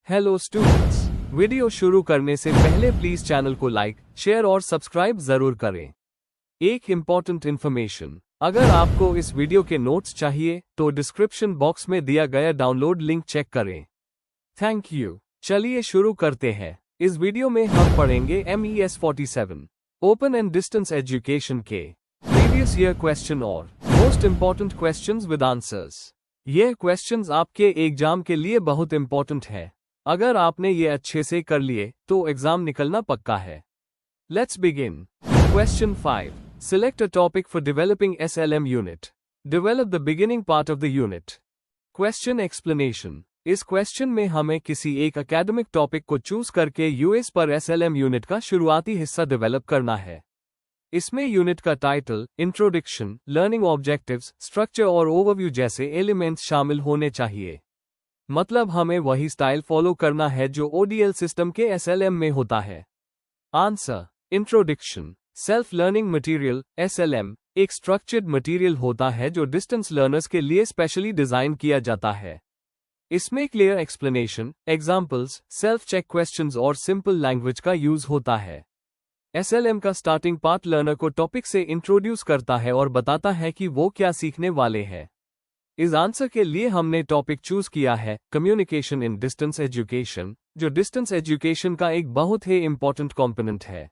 Hello students, video शुरू करने से पहले प्लीज चैनल को लाइक, शेयर और सब्सक्राइब जरूर करें। एक इम्पॉर्टेंट इन्फॉर्मेशन, अगर आपको इस वीडियो के नोट्स चाहिए तो डिस्क्रिप्शन बॉक्स में दिया गया डाउनलोड लिंक चेक करें। Thank you. चलिए शुरू करते हैं। इस वीडियो में हम पढ़ेंगे MES 47 open and distance education के प्रीवियस ईयर क्वेश्चन और most important questions with answers. ये क्वेश्चंस आपके एग्जाम के लिए बहुत इम्पॉर्टेंट है। अगर आपने ये अच्छे से कर लिए तो एग्जाम निकलना पक्का है। Let's begin. Question 5। Select a topic for developing SLM unit. Develop the beginning part of the unit. Question explanation. इस क्वेश्चन में हमें किसी एक एकेडमिक टॉपिक को चूज करके यूएस पर SLM यूनिट का शुरुआती हिस्सा डेवलप करना है। इसमें यूनिट का title, introduction, learning objectives, structure और ओवरव्यू जैसे एलिमेंट्स शामिल होने चाहिए। मतलब हमें वही स्टाइल फॉलो करना है जो ODL सिस्टम के SLM में होता है। Answer. Introduction. Self learning material SLM एक स्ट्रक्चर्ड मटेरियल होता है जो डिस्टेंस लर्नर्स के लिए स्पेशली डिजाइन किया जाता है। इसमें clear explanation, examples, self check questions और सिंपल लैंग्वेज का यूज होता है। SLM का स्टार्टिंग पार्ट लर्नर को टॉपिक से इंट्रोड्यूस करता है और बताता है कि वो क्या सीखने वाले हैं। इस आंसर के लिए हमने टॉपिक चूज किया है कम्युनिकेशन इन डिस्टेंस एजुकेशन, जो डिस्टेंस एजुकेशन का एक बहुत ही इंपॉर्टेंट कंपोनेंट है।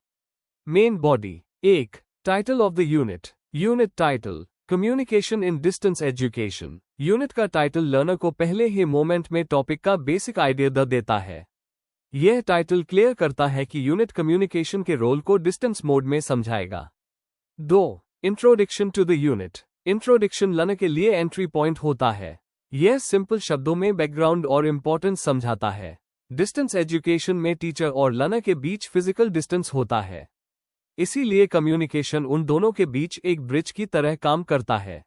Main body. 1. Title of the unit. Unit title, communication in distance education. Unit का टाइटल लर्नर को पहले ही मोमेंट में टॉपिक का बेसिक आइडिया दे देता है। यह टाइटल क्लियर करता है कि यूनिट कम्युनिकेशन के रोल को डिस्टेंस मोड में समझाएगा। 2. Introduction to the unit. Introduction learner के लिए एंट्री पॉइंट होता है। यह सिंपल शब्दों में बैकग्राउंड और इम्पोर्टेंस समझाता है। डिस्टेंस एजुकेशन में टीचर और लर्नर के बीच फिजिकल डिस्टेंस होता है, इसीलिए कम्युनिकेशन उन दोनों के बीच एक ब्रिज की तरह काम करता है।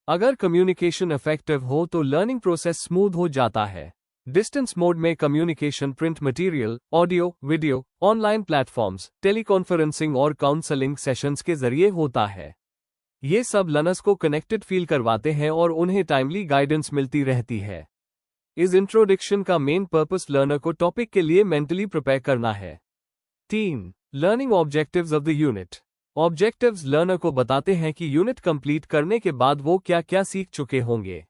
अगर कम्युनिकेशन इफेक्टिव हो तो लर्निंग प्रोसेस स्मूथ हो जाता है। डिस्टेंस मोड में communication print material, audio, video, online platforms, teleconferencing और काउंसलिंग सेशंस के जरिए होता है। ये सब लर्नर्स को कनेक्टेड फील करवाते हैं और उन्हें टाइमली गाइडेंस मिलती रहती है। इस इंट्रोडक्शन का मेन पर्पस लर्नर को टॉपिक के लिए मेंटली प्रिपेयर करना है। 3. Learning objectives of the unit. Objectives learner को बताते हैं कि यूनिट कंप्लीट करने के बाद वो क्या क्या सीख चुके होंगे।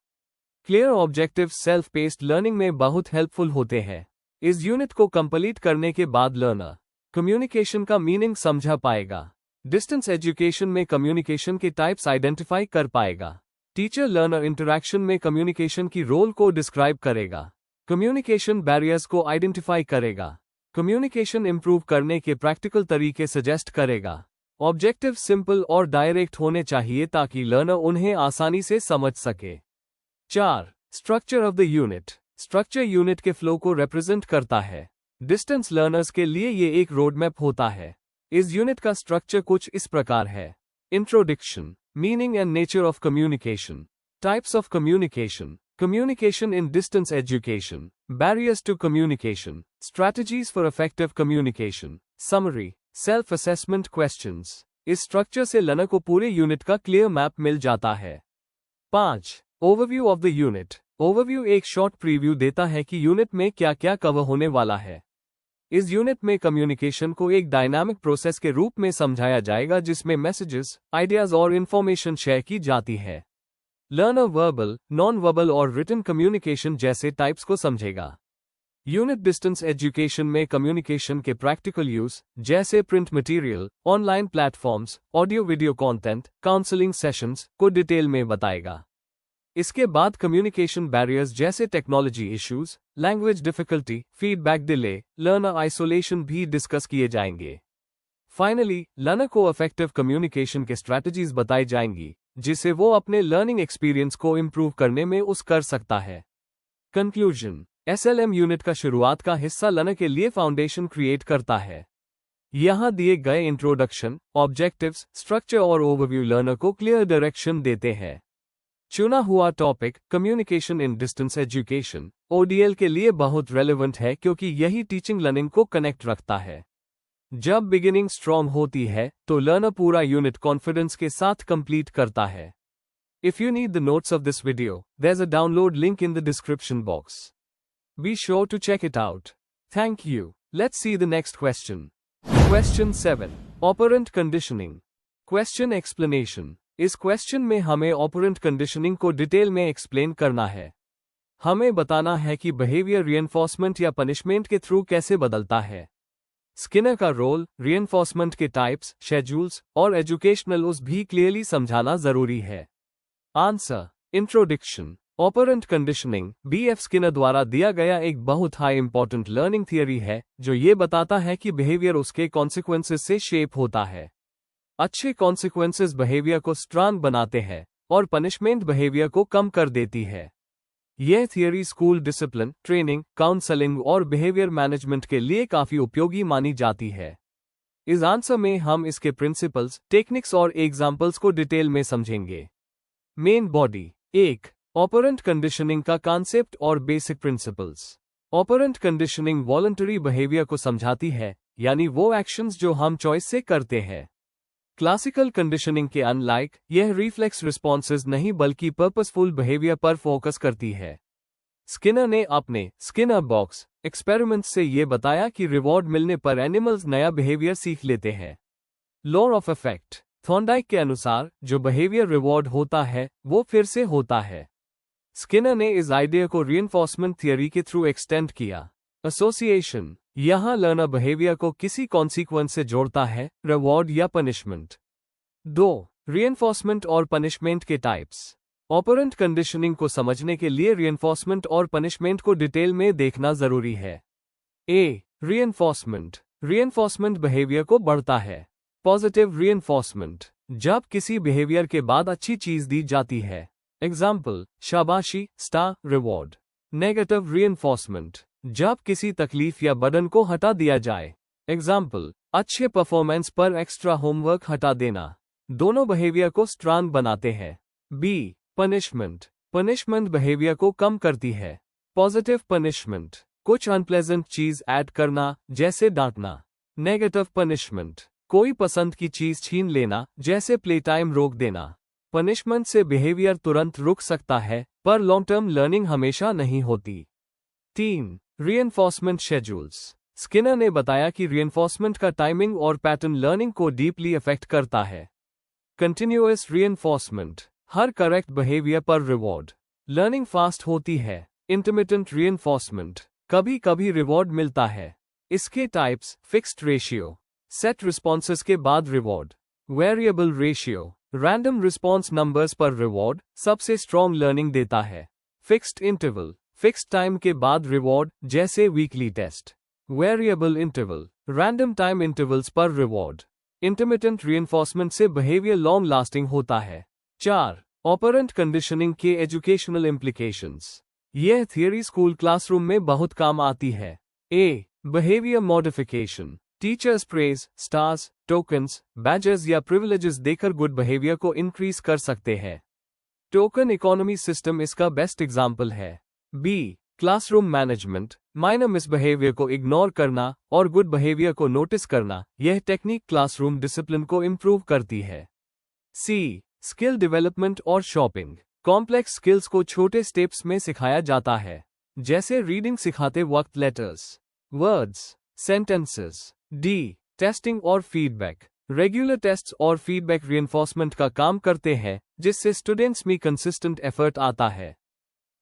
Clear objectives self paced learning में बहुत हेल्पफुल होते हैं। इस यूनिट को कंप्लीट करने के बाद लर्नर कम्युनिकेशन का मीनिंग समझा पाएगा। डिस्टेंस एजुकेशन में कम्युनिकेशन के टाइप्स आइडेंटिफाई कर पाएगा। टीचर लर्नर इंटरैक्शन में कम्युनिकेशन की रोल को डिस्क्राइब करेगा। कम्युनिकेशन बैरियर्स को आइडेंटिफाई करेगा। कम्युनिकेशन इंप्रूव करने के प्रैक्टिकल तरीके सजेस्ट करेगा। ऑब्जेक्टिव सिंपल और डायरेक्ट होने चाहिए ताकि लर्नर उन्हें आसानी से समझ सके। 4. Structure of the unit. Structure unit के फ्लो को रिप्रेजेंट करता है। डिस्टेंस लर्नर्स के लिए ये एक रोड मैप होता है। इस यूनिट का स्ट्रक्चर कुछ इस प्रकार है। Introduction, meaning and nature of communication, types of communication, communication in distance education, barriers to communication, strategies for effective communication, summary, self-assessment questions। इस स्ट्रक्चर से लर्नर को पूरे यूनिट का क्लियर मैप मिल जाता है। 5. Overview of the unit. Overview एक short preview देता है कि यूनिट में क्या क्या कवर होने वाला है। इस यूनिट में कम्युनिकेशन को एक डायनामिक प्रोसेस के रूप में समझाया जाएगा जिसमें मैसेजेस, आइडियाज और इंफॉर्मेशन शेयर की जाती है। लर्नर वर्बल, नॉन वर्बल और रिटन कम्युनिकेशन जैसे टाइप्स को समझेगा। यूनिट डिस्टेंस एजुकेशन में कम्युनिकेशन के प्रैक्टिकल यूज जैसे print material, online platforms, audio video content, counselling sessions को डिटेल में बताएगा। इसके बाद कम्युनिकेशन बैरियर्स जैसे technology issues, language difficulty, feedback delay, learner isolation भी डिस्कस किए जाएंगे। फाइनली लर्नर को इफेक्टिव कम्युनिकेशन के स्ट्रैटेजीज बताई जाएंगी जिसे वो अपने लर्निंग एक्सपीरियंस को इंप्रूव करने में कर सकता है। कंक्लूजन। SLM यूनिट का शुरुआत का हिस्सा लर्नर के लिए फाउंडेशन क्रिएट करता है। यहां दिए गए इंट्रोडक्शन, ऑब्जेक्टिव्स, स्ट्रक्चर और ओवरव्यू लर्नर को क्लियर डायरेक्शन देते हैं। चुना हुआ topic communication in distance education ODL के लिए बहुत रेलेवेंट है क्योंकि यही टीचिंग लर्निंग को कनेक्ट रखता है। जब बिगिनिंग स्ट्रॉन्ग होती है तो लर्नर पूरा यूनिट कॉन्फिडेंस के साथ कंप्लीट करता है। If you need the notes of this video, there's a download link in the description box. Be sure to check it out. Thank you. Let's see the next question. Question 7. Operant conditioning. Question explanation. इस question में हमें operant conditioning को detail में explain करना है। हमें बताना है कि बिहेवियर रिएंफोर्समेंट या पनिशमेंट के थ्रू कैसे बदलता है। स्किनर का रोल, रिएंफोर्समेंट के टाइप्स, शेड्यूल्स और एजुकेशनल उस भी क्लियरली समझाना जरूरी है। Answer. Introduction. Operant conditioning BF Skinner द्वारा दिया गया एक बहुत हाई इंपॉर्टेंट लर्निंग थियरी है जो ये बताता है कि बिहेवियर उसके कॉन्सिक्वेंसेस से शेप होता है। अच्छे कॉन्सिक्वेंसेस बिहेवियर को स्ट्रांग बनाते हैं और पनिशमेंट बिहेवियर को कम कर देती है। यह theory school discipline, training, counselling और बिहेवियर मैनेजमेंट के लिए काफी उपयोगी मानी जाती है। इस आंसर में हम इसके प्रिंसिपल्स, टेक्निक्स और एग्जाम्पल्स को डिटेल में समझेंगे। Main body. 1. ऑपरेंट कंडीशनिंग का कॉन्सेप्ट और basic principles. Operant conditioning voluntary behaviour को समझाती है, यानी वो एक्शंस जो हम चॉइस से करते हैं। क्लासिकल कंडीशनिंग के अनलाइक, यह रिफ्लेक्स रिस्पॉन्सेज नहीं बल्कि पर्पसफुल बिहेवियर पर फोकस करती है। स्किनर ने अपने स्किनर बॉक्स एक्सपेरिमेंट से यह बताया कि रिवॉर्ड मिलने पर एनिमल्स नया बिहेवियर सीख लेते हैं। Law of effect. थॉर्नडाइक के अनुसार जो बिहेवियर रिवॉर्ड होता है वो फिर से होता है। स्किनर ने इस आइडिया को रिइंफोर्समेंट थियरी के थ्रू एक्सटेंड किया। एसोसिएशन। यहां लर्नर बिहेवियर को किसी कॉन्सिक्वेंस से जोड़ता है, रिवॉर्ड या पनिशमेंट। 2. रिइंफोर्समेंट और पनिशमेंट के टाइप्स। ऑपरेंट कंडीशनिंग को समझने के लिए रिइंफोर्समेंट और पनिशमेंट को डिटेल में देखना जरूरी है। ए. रिइंफोर्समेंट। रिइंफोर्समेंट बिहेवियर को बढ़ता है। पॉजिटिव रिइंफोर्समेंट, जब किसी बिहेवियर के बाद अच्छी चीज दी जाती है। एग्जाम्पल, शाबाशी, स्टार, रिवॉर्ड। नेगेटिव रिइंफोर्समेंट, जब किसी तकलीफ या बर्डन को हटा दिया जाए। एग्जाम्पल, अच्छे परफॉर्मेंस पर एक्स्ट्रा होमवर्क हटा देना। दोनों बिहेवियर को स्ट्रांग बनाते हैं। बी. पनिशमेंट। पनिशमेंट बिहेवियर को कम करती है। पॉजिटिव पनिशमेंट, कुछ अनप्लेजेंट चीज ऐड करना, जैसे डांटना। नेगेटिव पनिशमेंट, कोई पसंद की चीज छीन लेना, जैसे प्ले टाइम रोक देना। पनिशमेंट से बिहेवियर तुरंत रुक सकता है, पर लॉन्ग टर्म लर्निंग हमेशा नहीं होती। 3. Reinforcement schedules. स्किनर ने बताया कि रिइंफोर्समेंट का टाइमिंग और पैटर्न लर्निंग को डीपली अफेक्ट करता है। कंटिन्यूअस रिइंफोर्समेंट, हर करेक्ट बिहेवियर पर रिवॉर्ड। लर्निंग फास्ट होती है। इंटरमिटेंट रिइंफोर्समेंट, कभी कभी रिवॉर्ड मिलता है। इसके types, fixed ratio, set responses के बाद reward. Variable ratio, random response numbers पर रिवॉर्ड, सबसे स्ट्रॉन्ग लर्निंग देता है। फिक्स्ड इंटरवल, फिक्स्ड टाइम के बाद रिवॉर्ड, जैसे weekly test. Variable interval, random time intervals पर रिवॉर्ड। इंटरमिटेंट रिइंफोर्समेंट से बिहेवियर लॉन्ग लास्टिंग होता है। 4. ऑपरेंट कंडीशनिंग के एजुकेशनल इम्प्लीकेशंस। यह थियरी स्कूल क्लासरूम में बहुत काम आती है। A. Behaviour modification, teachers praise, stars, tokens, badges या प्रिविलेजेस देकर गुड बिहेवियर को इंक्रीज कर सकते हैं। टोकन इकोनॉमी सिस्टम इसका बेस्ट एग्जाम्पल है। B. Classroom management, minor misbehaviour को इग्नोर करना और गुड बिहेवियर को नोटिस करना, यह टेक्निक क्लासरूम डिसिप्लिन को इम्प्रूव करती है। सी. स्किल डेवलपमेंट और शॉपिंग, कॉम्प्लेक्स स्किल्स को छोटे स्टेप्स में सिखाया जाता है, जैसे रीडिंग सिखाते वक्त letters, words, sentences. D. Testing और फीडबैक, रेगुलर टेस्ट्स और फीडबैक रिइंफोर्समेंट का काम करते हैं, जिससे स्टूडेंट्स में कंसिस्टेंट एफर्ट आता है।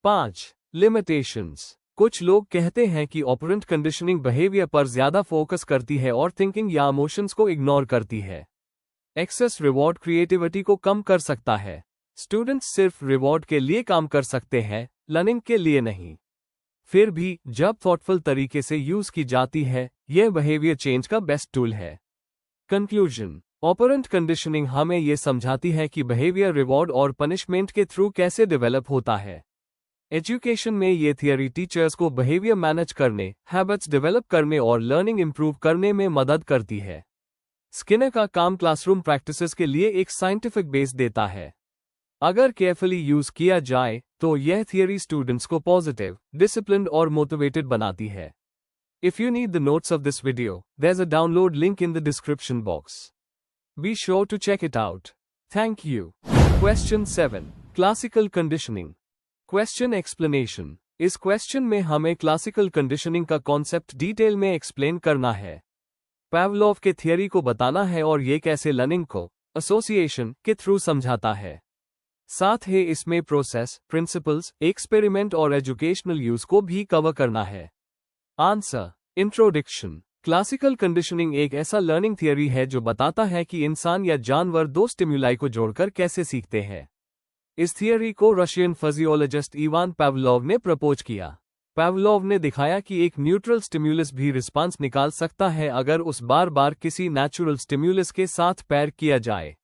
5. लिमिटेशंस, कुछ लोग कहते हैं कि ऑपरेंट कंडीशनिंग बिहेवियर पर ज्यादा फोकस करती है और थिंकिंग या इमोशंस को इग्नोर करती है। एक्सेस रिवॉर्ड क्रिएटिविटी को कम कर सकता है। स्टूडेंट्स सिर्फ रिवॉर्ड के लिए काम कर सकते हैं, लर्निंग के लिए नहीं। फिर भी जब थॉटफुल तरीके से यूज की जाती है, यह बिहेवियर चेंज का बेस्ट टूल है। कंक्लूजन, ऑपरेंट कंडीशनिंग हमें यह समझाती है कि बिहेवियर रिवॉर्ड और पनिशमेंट के थ्रू कैसे डेवलप होता है। एजुकेशन में ये थियरी टीचर्स को बिहेवियर मैनेज करने, हैबिट्स डेवलप करने और लर्निंग इंप्रूव करने में मदद करती है। स्किनर का काम क्लासरूम प्रैक्टिसेस के लिए एक साइंटिफिक बेस देता है। अगर केयरफुली यूज किया जाए तो यह थियरी स्टूडेंट्स को पॉजिटिव, डिसिप्लिन्ड और मोटिवेटेड बनाती है। If you need the notes of this video, there's a download link in the description box. Be sure to check it out. Thank you. Question 7. Classical conditioning. Question explanation. इस question में हमें classical conditioning का concept detail में explain करना है। Pavlov के theory को बताना है और ये कैसे लर्निंग को एसोसिएशन के थ्रू समझाता है। साथ ही इसमें प्रोसेस, प्रिंसिपल्स, एक्सपेरिमेंट और एजुकेशनल यूज को भी कवर करना है। आंसर। इंट्रोडक्शन। क्लासिकल कंडीशनिंग एक ऐसा लर्निंग थियरी है जो बताता है कि इंसान या जानवर दो स्टिम्युलाई को जोड़कर कैसे सीखते हैं। इस थियरी को रशियन फिजियोलॉजिस्ट इवान पावलोव ने प्रपोज किया। पावलोव ने दिखाया कि एक न्यूट्रल स्टिम्युलस भी रिस्पांस निकाल सकता है अगर उस बार बार किसी नेचुरल स्टिम्युलस के साथ पैर किया जाए।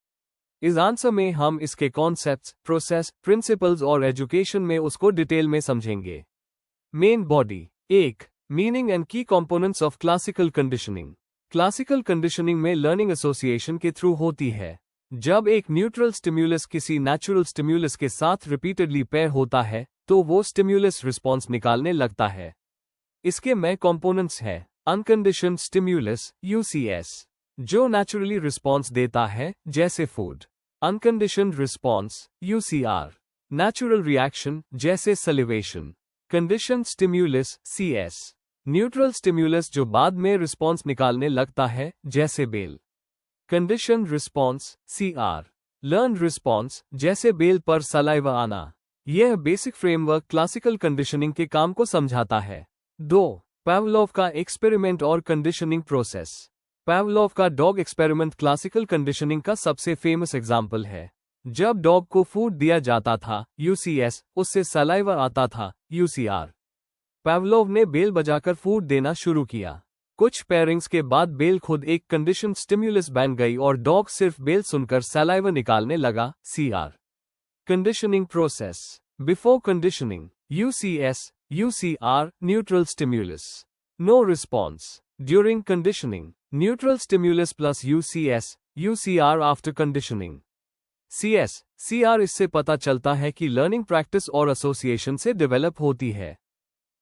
इस आंसर में हम इसके कॉन्सेप्ट्स, प्रोसेस, प्रिंसिपल्स और एजुकेशन में उसको डिटेल में समझेंगे। Main body. 1. मीनिंग एंड की components of classical conditioning. Classical conditioning में लर्निंग एसोसिएशन के थ्रू होती है। जब एक न्यूट्रल स्टिम्युलस किसी नेचुरल स्टिम्युलस के साथ रिपीटेडली पेयर होता है तो वो स्टिम्युलस रिस्पॉन्स निकालने लगता है। इसके में कंपोनेंट्स है अनकंडीशनड स्टिम्युलस यूसीएस, जो नेचुरली रिस्पॉन्स देता है जैसे food. Unconditioned response UCR, natural reaction जैसे salivation. Conditioned stimulus CS, neutral stimulus जो बाद में रिस्पॉन्स निकालने लगता है जैसे bell. Conditioned response CR, learn response जैसे बेल पर सलाइवा आना। यह बेसिक फ्रेमवर्क क्लासिकल कंडीशनिंग के काम को समझाता है। 2. पावलोव का एक्सपेरिमेंट और कंडीशनिंग प्रोसेस। पावलोव का डॉग एक्सपेरिमेंट क्लासिकल कंडीशनिंग का सबसे फेमस एग्जाम्पल है। जब डॉग को फूड दिया जाता था यूसीएस, उससे सलाइवा आता था यूसीआर। पावलोव ने बेल बजाकर फूड देना शुरू किया। कुछ पेयरिंग्स के बाद बेल खुद एक कंडीशन स्टिम्युलस बन गई और डॉग सिर्फ बेल सुनकर सलाइवा निकालने लगा CR. Conditioning process. Before conditioning UCS, UCR, neutral stimulus, no response. During conditioning neutral stimulus plus UCS, UCR after conditioning. CS, CR इससे पता चलता है कि लर्निंग प्रैक्टिस और एसोसिएशन से डेवलप होती है।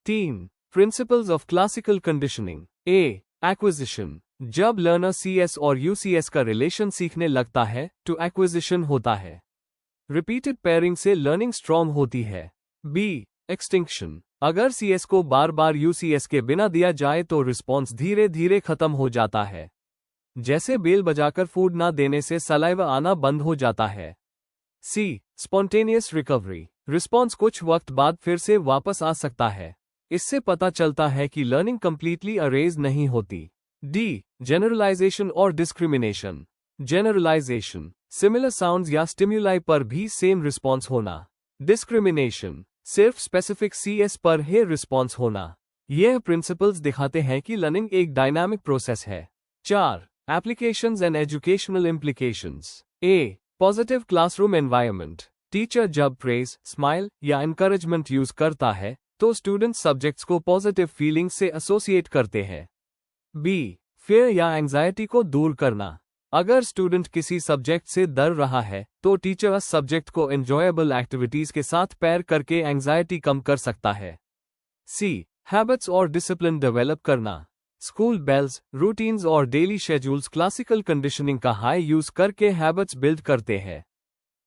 3. Principles of classical conditioning. A. Acquisition. जब लर्नर सीएस और यूसीएस का रिलेशन सीखने लगता है तो एक्विजिशन होता है। रिपीटेड पेयरिंग से लर्निंग स्ट्रॉन्ग होती है। बी. एक्सटिंक्शन। अगर सीएस को बार बार यूसीएस के बिना दिया जाए तो रिस्पॉन्स धीरे धीरे खत्म हो जाता है। जैसे बेल बजाकर फूड ना देने से सलाइवा आना बंद हो जाता है। सी. Spontaneous recovery. रिस्पॉन्स कुछ वक्त बाद फिर से वापस आ सकता है। इससे पता चलता है कि लर्निंग कंप्लीटली अरेज नहीं होती। डी. जनरलाइजेशन और डिस्क्रिमिनेशन। जनरलाइजेशन, सिमिलर साउंड्स या स्टिम्युलाई पर भी सेम रिस्पॉन्स होना। डिस्क्रिमिनेशन, सिर्फ स्पेसिफिक सीएस पर ही रिस्पॉन्स होना। यह प्रिंसिपल्स दिखाते हैं कि लर्निंग एक डायनामिक प्रोसेस है। 4. Applications and educational implications. A. Positive classroom environment. Teacher जब प्रेज, स्माइल या एनकरेजमेंट यूज करता है तो स्टूडेंट सब्जेक्ट्स को पॉजिटिव फीलिंग से एसोसिएट करते हैं। बी. फियर या एंजाइटी को दूर करना। अगर स्टूडेंट किसी सब्जेक्ट से डर रहा है तो टीचर उस सब्जेक्ट को एंजॉयबल एक्टिविटीज के साथ पेयर करके एंजाइटी कम कर सकता है। सी. हैबिट्स और डिसिप्लिन डेवलप करना। स्कूल बेल्स, रूटीन्स और डेली शेड्यूल्स क्लासिकल कंडीशनिंग का हाई यूज करके हैबिट्स बिल्ड करते हैं।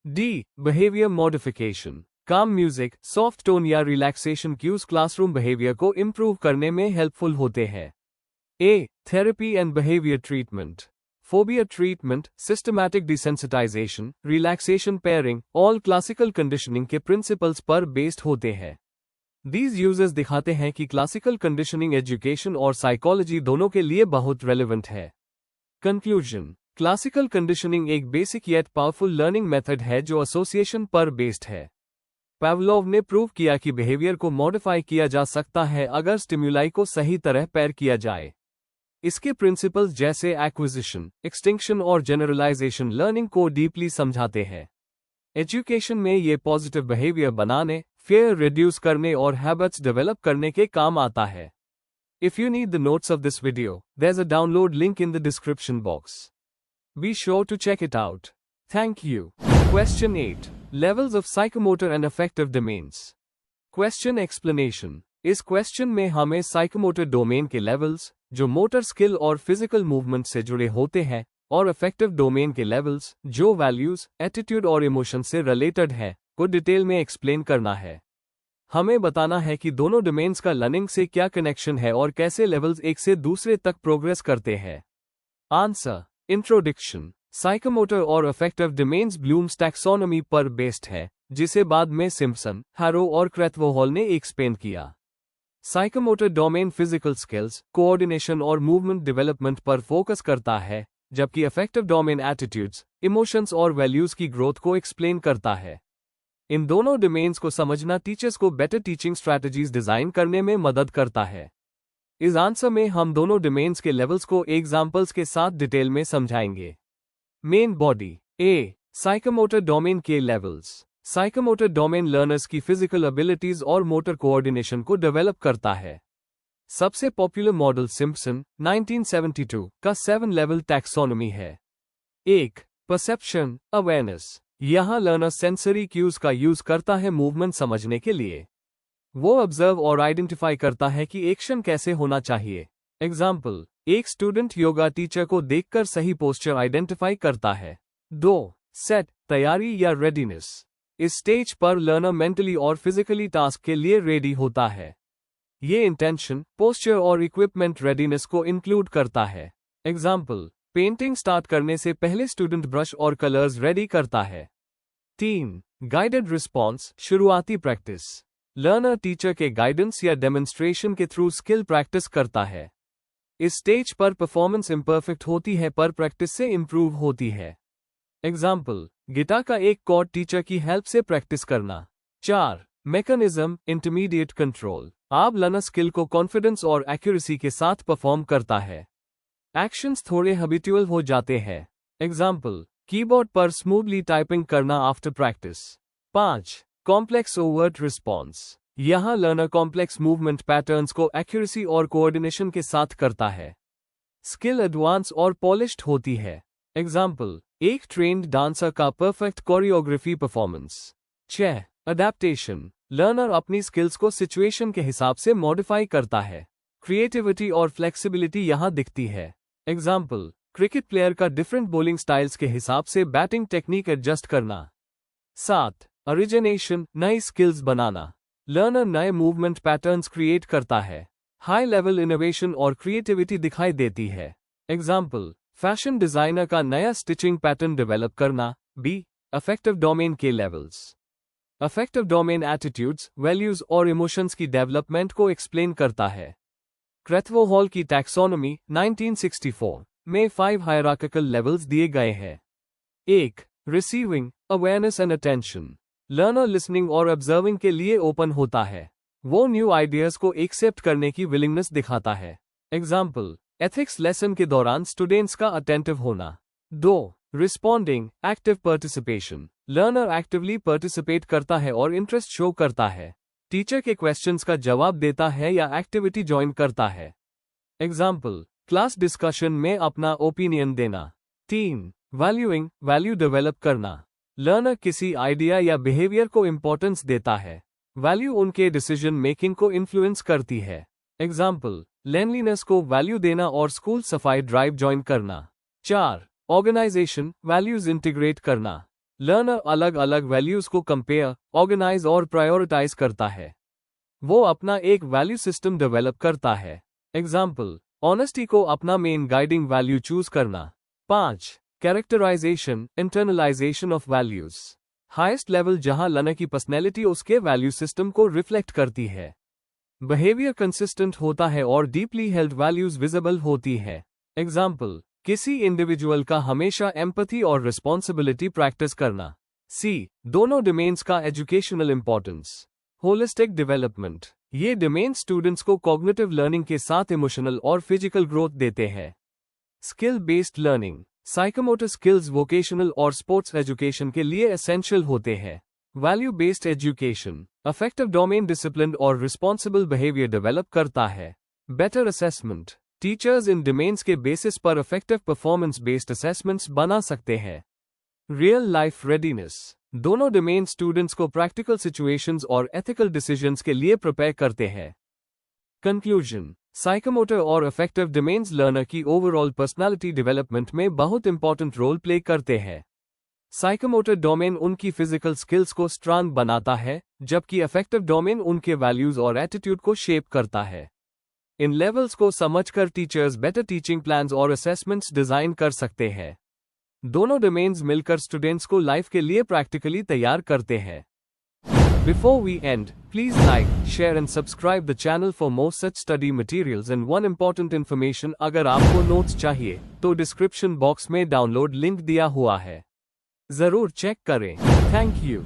D. Behaviour modification. Calm music, soft tone या रिलैक्सेशन क्यूज क्लासरूम बिहेवियर को इम्प्रूव करने में हेल्पफुल होते हैं। E. Therapy and behaviour treatment. Phobia treatment, systematic desensitization, relaxation pairing, all classical conditioning के प्रिंसिपल्स पर बेस्ड होते हैं। These यूजर्स दिखाते हैं कि क्लासिकल कंडीशनिंग एजुकेशन और साइकोलॉजी दोनों के लिए बहुत रेलेवेंट है। कंक्लूजन। क्लासिकल कंडीशनिंग एक basic yet powerful learning method है जो एसोसिएशन पर बेस्ड है। पावलोव ने प्रूव किया कि बिहेवियर को मॉडिफाई किया जा सकता है अगर स्टिम्युलाई को सही तरह पेयर किया जाए। इसके प्रिंसिपल्स जैसे एक्विजिशन, एक्सटिंक्शन और जनरलाइजेशन लर्निंग को डीपली समझाते हैं। एजुकेशन में ये पॉजिटिव बिहेवियर बनाने, फियर रिड्यूस करने और हैबिट्स डेवलप करने के काम आता है। If you need the notes of this video, there's a download link in the description box. Be sure to check it out. Thank you. Question 8. Levels of psychomotor and affective domains. Question explanation. इस question में हमें psychomotor domain के levels, जो motor skill और physical movement से जुड़े होते हैं, और अफेक्टिव डोमेन के लेवल्स, जो वैल्यूज, एटीट्यूड और इमोशन से रिलेटेड है, को डिटेल में एक्सप्लेन करना है। हमें बताना है कि दोनों डोमेन्स का लर्निंग से क्या कनेक्शन है और कैसे लेवल्स एक से दूसरे तक प्रोग्रेस करते हैं। आंसर। इंट्रोडक्शन। साइकोमोटर और अफेक्टिव डोमेन्स ब्लूम्स टैक्सोनॉमी पर बेस्ड है, जिसे बाद में सिम्पसन, हैरो और क्रैथवोहोल ने एक्सपेंड किया। Psychomotor domain physical skills, coordination और मूवमेंट डेवलपमेंट पर फोकस करता है, जबकि अफेक्टिव डोमेन एटीट्यूड्स, इमोशंस और वैल्यूज की ग्रोथ को एक्सप्लेन करता है। इन दोनों डोमेन्स को समझना टीचर्स को बेटर टीचिंग स्ट्रैटेजीज डिजाइन करने में मदद करता है। इस आंसर में हम दोनों डोमेन्स के लेवल्स को एग्जाम्पल्स के साथ डिटेल में समझाएंगे। Main body. A. Psychomotor domain के लेवल्स। साइकोमोटर डोमेन लर्नर्स की फिजिकल एबिलिटीज और मोटर कोऑर्डिनेशन को डेवलप करता है। सबसे पॉपुलर मॉडल सिम्पसन 1972 का 7 लेवल टैक्सोनॉमी है। 1. Perception awareness. यहां लर्नर सेंसरी क्यूज का यूज करता है मूवमेंट समझने के लिए। वो ऑब्जर्व और आइडेंटिफाई करता है कि एक्शन कैसे होना चाहिए। एग्जाम्पल, एक स्टूडेंट योगा टीचर को देखकर सही पोस्चर आइडेंटिफाई करता है। 2. सेट तैयारी या रेडीनेस। इस स्टेज पर लर्नर मेंटली और फिजिकली टास्क के लिए रेडी होता है। ये इंटेंशन, पोस्चर और इक्विपमेंट रेडीनेस को इंक्लूड करता है। एग्जाम्पल, पेंटिंग स्टार्ट करने से पहले स्टूडेंट ब्रश और कलर्स रेडी करता है। 3. गाइडेड रिस्पॉन्स शुरुआती प्रैक्टिस। लर्नर टीचर के गाइडेंस या डेमोन्स्ट्रेशन के थ्रू स्किल प्रैक्टिस करता है। इस स्टेज पर परफॉर्मेंस इम्परफेक्ट होती है पर प्रैक्टिस से इंप्रूव होती है। एग्जाम्पल, गिटार का एक कॉर्ड टीचर की हेल्प से प्रैक्टिस करना। 4. Mechanism intermediate control. आप लर्नर स्किल को कॉन्फिडेंस और एक्यूरेसी के साथ परफॉर्म करता है। एक्शंस थोड़े हैबिचुअल हो जाते हैं। एग्जाम्पल, कीबोर्ड पर स्मूथली टाइपिंग करना after practice. 5. Complex overt response. यहां लर्नर कॉम्प्लेक्स मूवमेंट पैटर्न्स को एक्यूरेसी और कोऑर्डिनेशन के साथ करता है। स्किल एडवांस और पॉलिश्ड होती है। एग्जाम्पल, एक ट्रेन्ड डांसर का perfect choreography performance. 6. Adaptation. Learner अपनी स्किल्स को सिचुएशन के हिसाब से मॉडिफाई करता है। क्रिएटिविटी और फ्लेक्सिबिलिटी यहां दिखती है। एग्जाम्पल, क्रिकेट प्लेयर का डिफरेंट बॉलिंग स्टाइल्स के हिसाब से बैटिंग टेक्निक एडजस्ट करना। 7. ओरिजिनेशन नई स्किल्स बनाना। लर्नर नए मूवमेंट पैटर्न्स क्रिएट करता है। हाई लेवल इनोवेशन और क्रिएटिविटी दिखाई देती है। एग्जाम्पल, फैशन डिजाइनर का नया स्टिचिंग पैटर्न डेवलप करना। बी. अफेक्टिव डोमेन के levels. Affective domain attitudes, values और इमोशंस की डेवलपमेंट को एक्सप्लेन करता है। क्रैथवोहोल की टैक्सोनॉमी 1964 में 5 हायरार्किकल लेवल्स दिए गए हैं। 1. Receiving awareness and attention. Learner listening और ऑब्जर्विंग के लिए ओपन होता है। वो न्यू आइडियाज को एक्सेप्ट करने की विलिंगनेस दिखाता है। एग्जाम्पल, एथिक्स लेसन के दौरान स्टूडेंट्स का अटेंटिव होना। 2. Responding active participation. Learner actively participate करता है और इंटरेस्ट शो करता है। टीचर के क्वेश्चंस का जवाब देता है या एक्टिविटी ज्वाइन करता है। एग्जाम्पल, क्लास डिस्कशन में अपना ओपिनियन देना। 3. वैल्यूइंग वैल्यू डेवलप करना। लर्नर किसी आइडिया या बिहेवियर को इंपॉर्टेंस देता है। वैल्यू उनके डिसीजन मेकिंग को इन्फ्लुएंस करती है। एग्जाम्पल, क्लीनलीनेस को वैल्यू देना और स्कूल सफाई ड्राइव ज्वाइन करना। 4. ऑर्गेनाइजेशन वैल्यूज इंटीग्रेट करना। लर्नर अलग अलग वैल्यूज को कंपेयर, ऑर्गेनाइज और प्रायोरिटाइज करता है। वो अपना एक वैल्यू सिस्टम डेवलप करता है। एग्जाम्पल, ऑनेस्टी को अपना मेन गाइडिंग वैल्यू चूज करना। 5. Characterization internalization of values. Highest level जहां लर्नर की पर्सनैलिटी उसके वैल्यू सिस्टम को रिफ्लेक्ट करती है। बिहेवियर कंसिस्टेंट होता है और डीपली हेल्ड वैल्यूज विजिबल होती है। एग्जाम्पल, किसी इंडिविजुअल का हमेशा एम्पैथी और रिस्पॉन्सिबिलिटी प्रैक्टिस करना। सी. दोनों डोमेन्स का एजुकेशनल इंपॉर्टेंस। Holistic development. ये डोमेन स्टूडेंट्स को कॉग्निटिव लर्निंग के साथ इमोशनल और फिजिकल ग्रोथ देते हैं। Skill based learning. Psychomotor skills vocational और स्पोर्ट्स एजुकेशन के लिए एसेंशियल होते हैं। Value based education affective domain discipline और रिस्पॉन्सिबल बिहेवियर डेवलप करता है। Better assessment. Teachers in domains के बेसिस पर इफेक्टिव परफॉर्मेंस बेस्ड असेसमेंट्स बना सकते हैं। Real life readiness. दोनों डोमेन स्टूडेंट्स को प्रैक्टिकल सिचुएशंस और एथिकल डिसीजंस के लिए प्रिपेयर करते हैं। कंक्लूजन। साइकोमोटर और अफेक्टिव डोमेन्स लर्नर की ओवरऑल पर्सनालिटी डेवलपमेंट में बहुत इंपॉर्टेंट रोल प्ले करते हैं। साइकोमोटर डोमेन उनकी फिजिकल स्किल्स को स्ट्रांग बनाता है, जबकि अफेक्टिव डोमेन उनके वैल्यूज और एटीट्यूड को शेप करता है। इन लेवल्स को समझकर टीचर्स बेटर टीचिंग प्लान्स और असेसमेंट्स डिजाइन कर सकते हैं। दोनों डोमेन्स मिलकर स्टूडेंट्स को लाइफ के लिए प्रैक्टिकली तैयार करते हैं। Before we end, please like, share and subscribe the channel for more such study materials and one important information अगर आपको नोट्स चाहिए तो डिस्क्रिप्शन बॉक्स में डाउनलोड लिंक दिया हुआ है, जरूर चेक करें। Thank you.